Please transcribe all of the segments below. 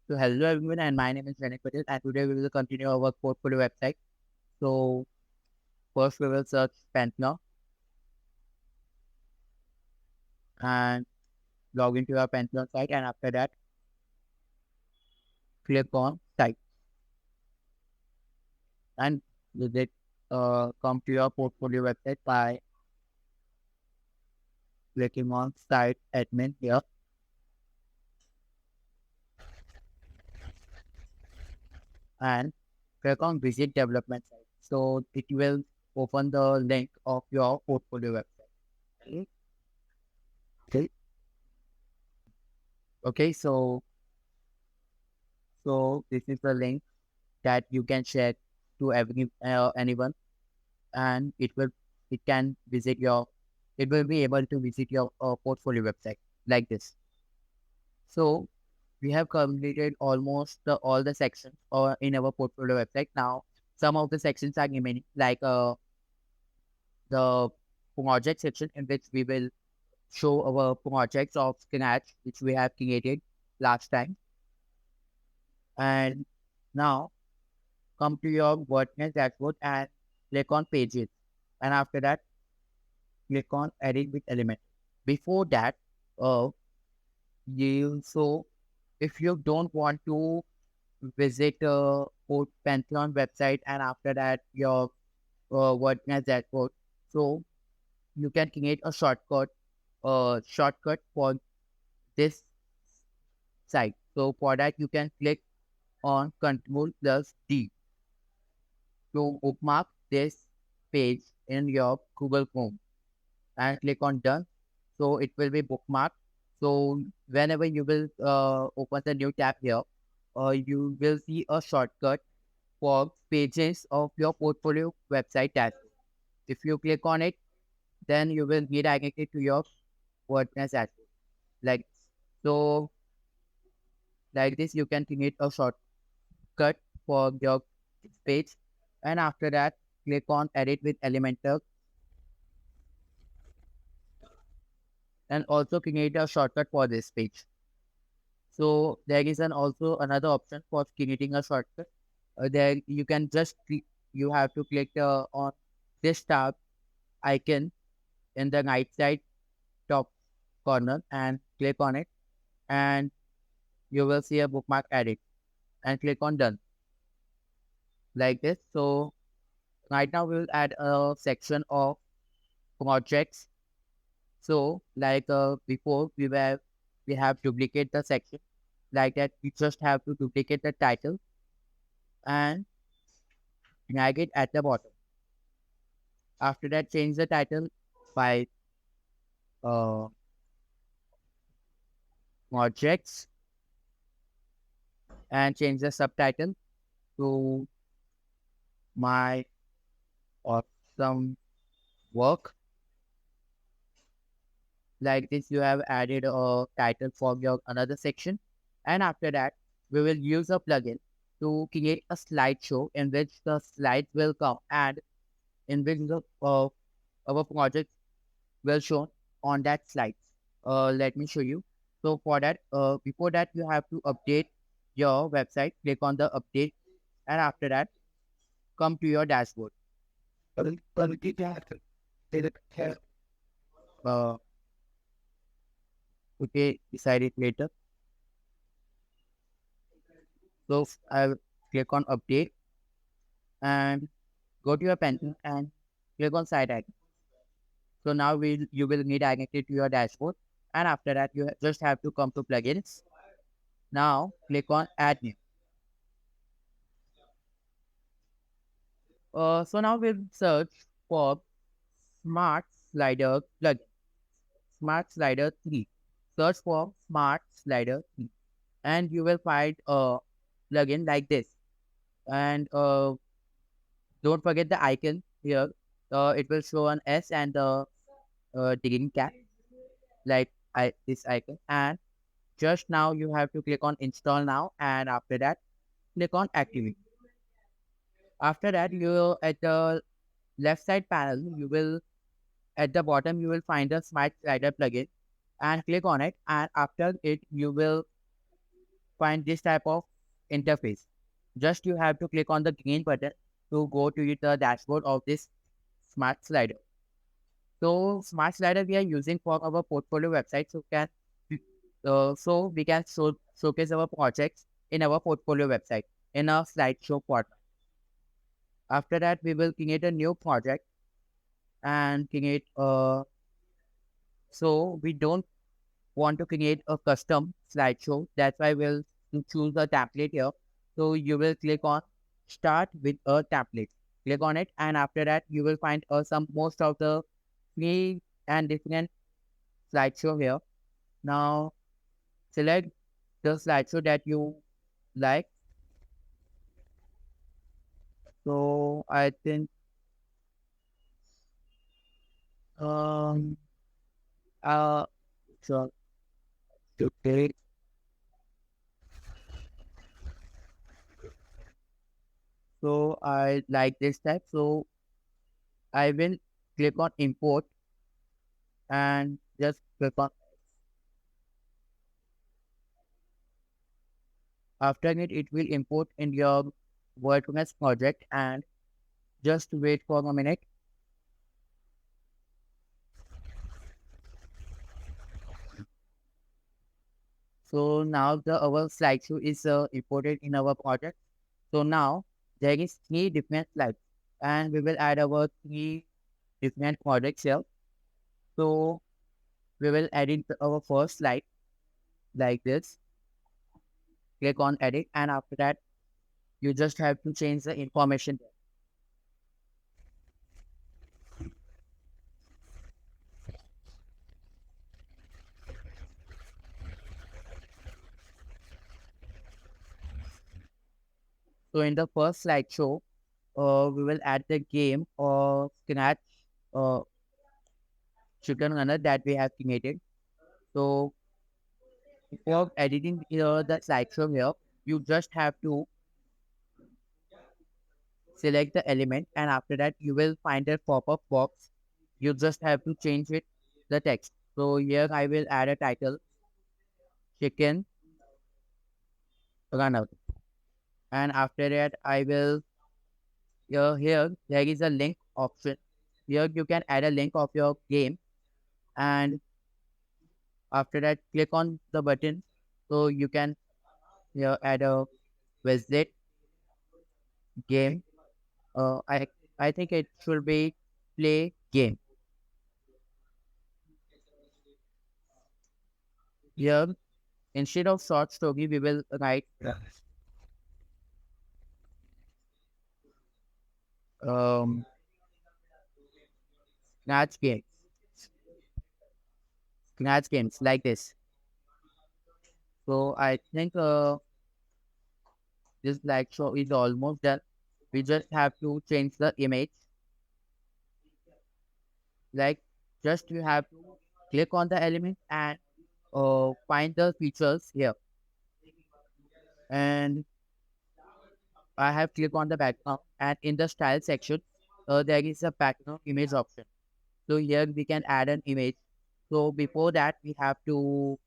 So hello everyone, and my name is Renik Patel, and today we will continue our portfolio website. So first we will search Panther and log into our Panther site, and after that click on site and visit come to your portfolio website by clicking on site admin here and click on visit development site. So it will open the link of your portfolio website. Okay. Okay. Okay. So this is the link that you can share to anyone, and it will be able to visit your portfolio website like this. So we have completed almost all the sections in our portfolio website. Now some of the sections are remaining, like the project section, in which we will show our projects of scratch which we have created last time. And now come to your WordPress dashboard and click on pages, and after that click on edit with element. Before that, uh, so if you don't want to visit Pantheon website and after that your WordPress dashboard, so you can create a shortcut for this site. So for that you can click on Control plus D to bookmark this page in your Google Chrome and click on done. So it will be bookmarked. So whenever you will open the new tab here, you will see a shortcut for pages of your portfolio website dashboard. If you click on it, then you will get directed to your WordPress dashboard. Like so, like this, you can create a shortcut for your page, and after that, click on Edit with Elementor, and also create a shortcut for this page. So there is also another option for creating a shortcut. There you can you have to click on this tab icon in the right side top corner and click on it, and you will see a bookmark edit and click on done like this. So right now we will add a section of projects. So like before we have duplicate the section like that. We just have to duplicate the title and drag it at the bottom. After that, change the title by uh, projects and change the subtitle to my awesome work. Like this, you have added a title for your another section. And after that, we will use a plugin to create a slideshow in which the slides will come and in which our project will show on that slides. Let me show you. So for that, before that, you have to update your website. Click on the update, and after that, come to your dashboard. Uh, okay, decide it later. So I'll click on update and go to your pencil and click on site icon. So now you will need identity to your dashboard, and after that, you just have to come to plugins. Now click on add new. So now we'll search for Smart Slider plugin. Smart Slider 3. Search for Smart Slider 3, and you will find a plugin like this. And don't forget the icon here. It will show an S and the digging cap, like this icon. And just now you have to click on install now, and after that click on activate. After that, you at the left side panel, you will at the bottom you will find the Smart Slider plugin and click on it, and after it you will find this type of interface. Just you have to click on the green button to go to the dashboard of this smart slider. So smart slider we are using for our portfolio website, so we can showcase our projects in our portfolio website in a slideshow format. After that, we will create a new project and create so we don't want to create a custom slideshow. That's why we'll choose a template here. So you will click on start with a template. Click on it, and after that you will find some most of the free and different slideshow here. Now select the slideshow that you like. So I think um uh so okay. So I like this type. So I will click on import and just click on after it, it will import in your WordPress project and just wait for a minute. So now our slideshow is imported in our project. So now there is three different slides and we will add our three different projects here. So we will edit our first slide like this. Click on edit and after that you just have to change the information. So in the first slideshow, we will add the game or Scratch uh, chicken runner that we have created. So for editing the slideshow here, you just have to select the element and after that you will find a pop-up box. You just have to change it, the text. So here I will add a title, chicken runner. And after that I will, here there is a link option. Here you can add a link of your game and after that click on the button so you can add a visit game. I think it should be play game. Here instead of short story we will write um scratch games, scratch games like this. So I think this like show is almost done. We just have to change the image. Like just you have to click on the element and find the features here. And I have clicked on the background and in the style section, there is a background image option. So here we can add an image. So before that, we have to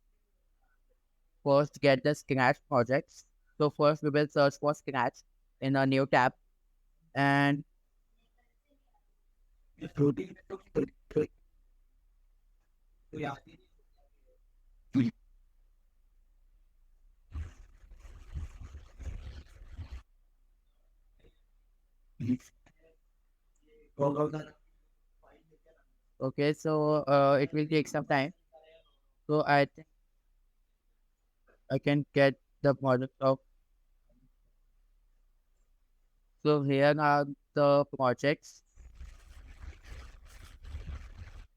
first get the Scratch projects. So first we will search for Scratch in a new tab and okay, so it will take some time. So I think I can get the project of. So here are the projects.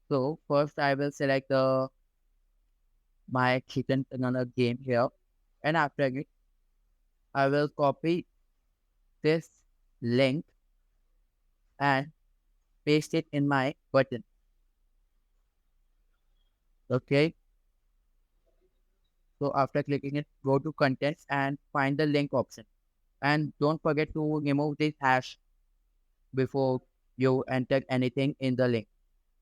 So first I will select the my chicken another game here, and after it I will copy this link and paste it in my button. Okay. So after clicking it, go to contents and find the link option. And don't forget to remove this hash before you enter anything in the link.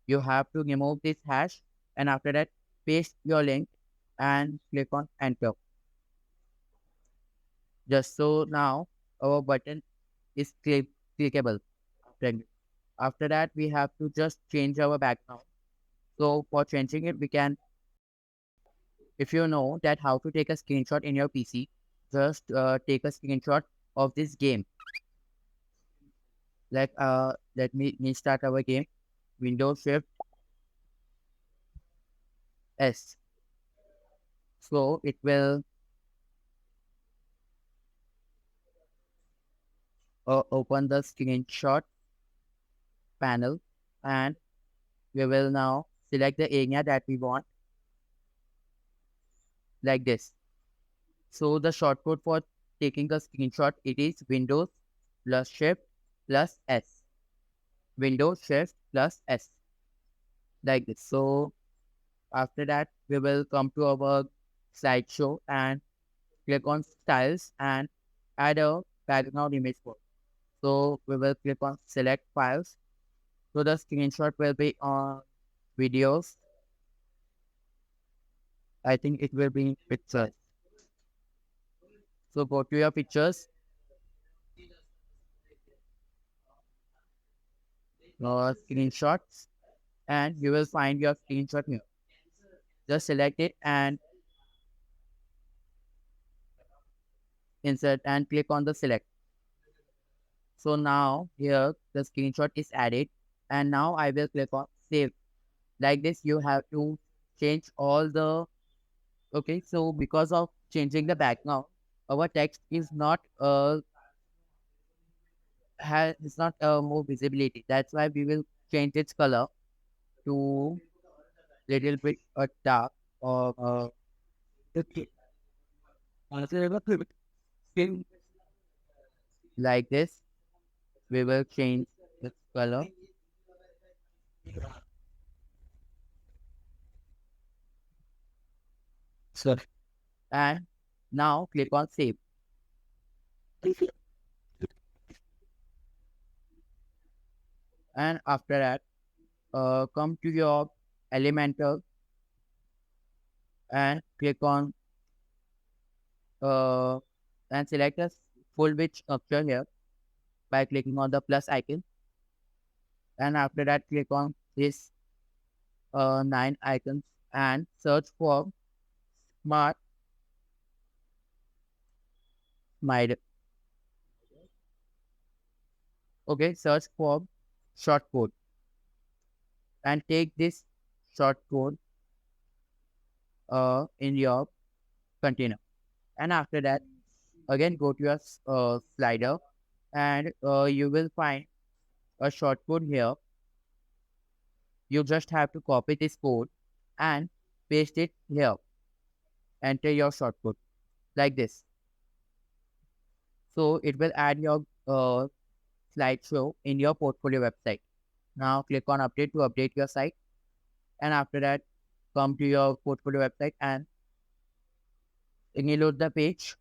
You have to remove this hash and after that paste your link and click on enter. Just so now our button is clickable. After after that, we have to just change our background. So for changing it, we can, if you know that how to take a screenshot in your PC, just take a screenshot of this game. Like let me start our game. Windows Shift S. So it will open the screenshot panel, and we will now select the area that we want, like this. So the shortcut for taking a screenshot, it is Windows plus Shift plus S. Windows Shift plus S, like this. So after that, we will come to our slideshow and click on styles and add a background image for. So we will click on select files. So the screenshot will be on videos. I think it will be in pictures. So go to your pictures, screenshots, and you will find your screenshot here. Just select it and insert and click on the select. So now here the screenshot is added, and now I will click on save. Like this, you have to change all the, okay. So because of changing the background, our text is not has it's not more visibility. That's why we will change its color to little bit dark or okay, like this. We will change the color and now click on save. And after that, come to your Elementor and click on uh, and select a full width structure here by clicking on the plus icon. And after that, click on this nine icons and search for smart mid. Okay, search for short code and take this short code in your container. And after that, again go to your slider and you will find a short code here. You just have to copy this code and paste it here. Enter your short code like this. So it will add your slideshow in your portfolio website. Now click on update to update your site. And after that, come to your portfolio website and reload the page.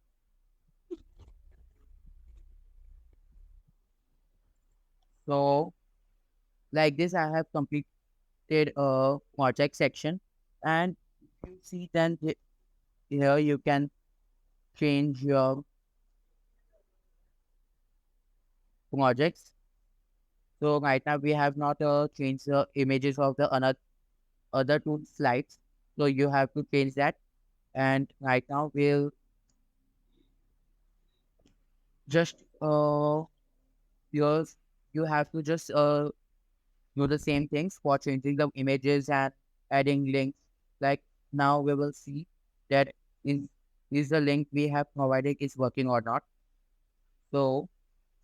So like this, I have completed a project section, and you see then here you can change your projects. So right now we have not changed the images of the other two slides. So you have to change that. And right now we'll just yours you have to just do the same things for changing the images and adding links. Like now we will see that is is the link we have provided is working or not. So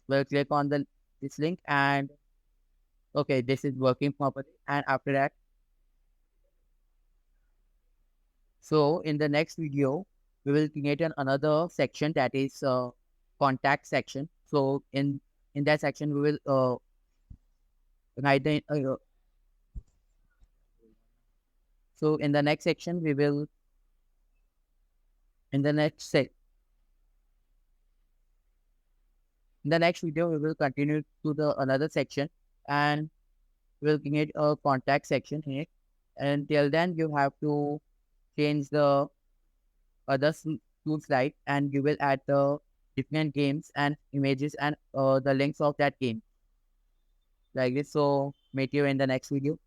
we'll click on the this link and okay, this is working properly. And after that, so in the next video, we will create another section that is contact section. So in that section, we will write the so in the next section, we will in the next sec in the next video, we will continue to the another section and we'll create a contact section here. Until then, you have to change the other two slides and you will add the different games and images and the links of that game like this. So meet you in the next video.